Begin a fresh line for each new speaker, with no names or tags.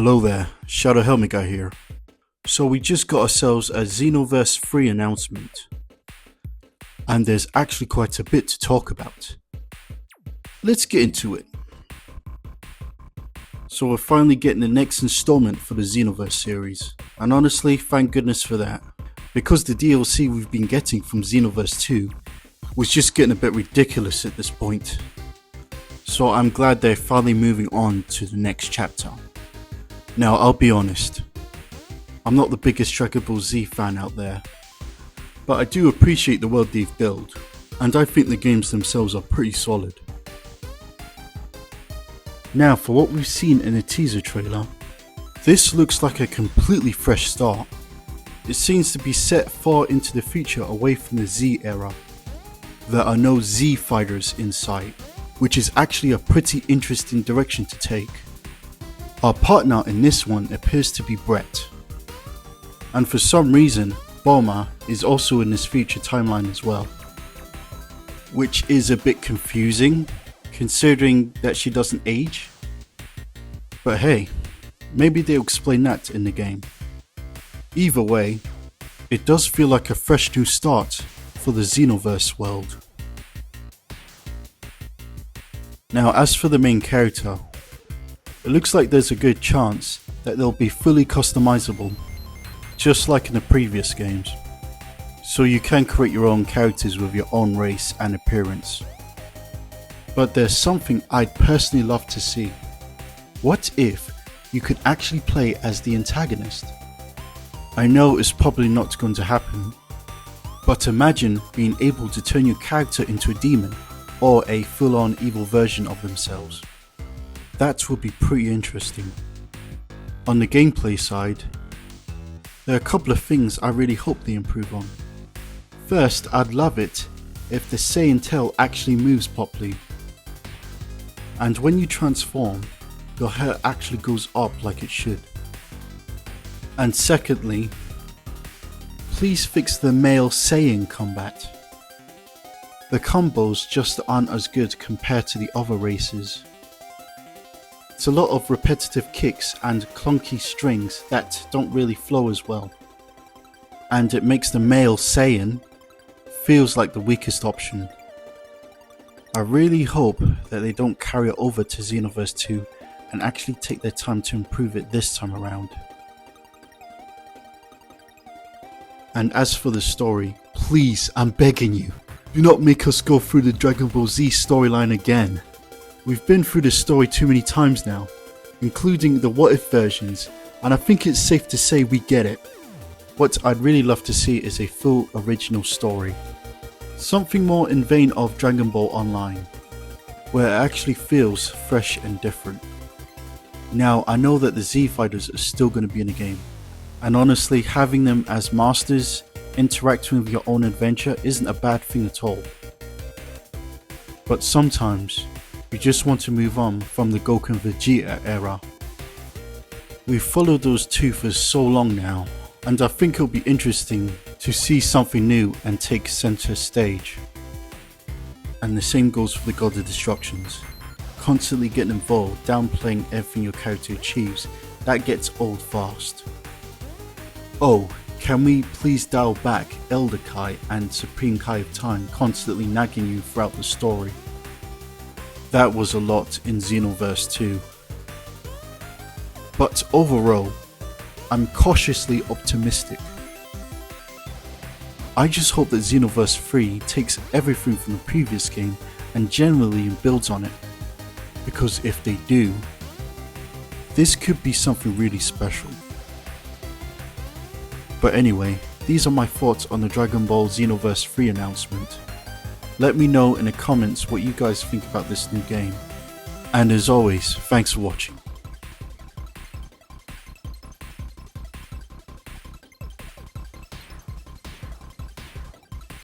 Hello there, Shadow Helmet Guy here. So we just got ourselves a Xenoverse 3 announcement. And there's actually quite a bit to talk about. Let's get into it. So we're finally getting the next installment for the Xenoverse series. And honestly, thank goodness for that. Because the DLC we've been getting from Xenoverse 2 was just getting a bit ridiculous at this point. So I'm glad they're finally moving on to the next chapter. Now I'll be honest, I'm not the biggest Dragon Ball Z fan out there, but I do appreciate the world they've built, and I think the games themselves are pretty solid. Now for what we've seen in the teaser trailer, this looks like a completely fresh start. It seems to be set far into the future away from the Z era. There are no Z fighters in sight, which is actually a pretty interesting direction to take. Our partner in this one appears to be Brett, and for some reason Bulma is also in this future timeline as well, which is a bit confusing considering that she doesn't age, but hey, maybe they'll explain that in the game. Either way, it does feel like a fresh new start for the Xenoverse world. Now as for the main character, it looks like there's a good chance that they'll be fully customizable, just like in the previous games. So you can create your own characters with your own race and appearance. But there's something I'd personally love to see. What if you could actually play as the antagonist? I know it's probably not going to happen, but imagine being able to turn your character into a demon or a full-on evil version of themselves. That would be pretty interesting. On the gameplay side, there are a couple of things I really hope they improve on. First, I'd love it if the Saiyan tail actually moves properly, and when you transform, your hair actually goes up like it should. And secondly, please fix the male Saiyan combat. The combos just aren't as good compared to the other races. It's a lot of repetitive kicks and clunky strings that don't really flow as well, and it makes the male Saiyan feels like the weakest option. I really hope that they don't carry it over to Xenoverse 2 and actually take their time to improve it this time around. And as for the story, please, I'm begging you, do not make us go through the Dragon Ball Z storyline again. We've been through this story too many times now, including the what if versions, and I think it's safe to say we get it. What I'd really love to see is a full original story. Something more in vein of Dragon Ball Online, where it actually feels fresh and different. Now I know that the Z fighters are still going to be in the game, and honestly having them as masters interacting with your own adventure isn't a bad thing at all. But sometimes we just want to move on from the Goku and Vegeta era. We've followed those two for so long now, and I think it'll be interesting to see something new and take center stage. And the same goes for the God of Destructions. Constantly getting involved, downplaying everything your character achieves, that gets old fast. Oh, can we please dial back Elder Kai and Supreme Kai of Time constantly nagging you throughout the story? That was a lot in Xenoverse 2. But overall, I'm cautiously optimistic. I just hope that Xenoverse 3 takes everything from the previous game and generally builds on it. Because if they do, this could be something really special. But anyway, these are my thoughts on the Dragon Ball Xenoverse 3 announcement. Let me know in the comments what you guys think about this new game. And as always, thanks for watching.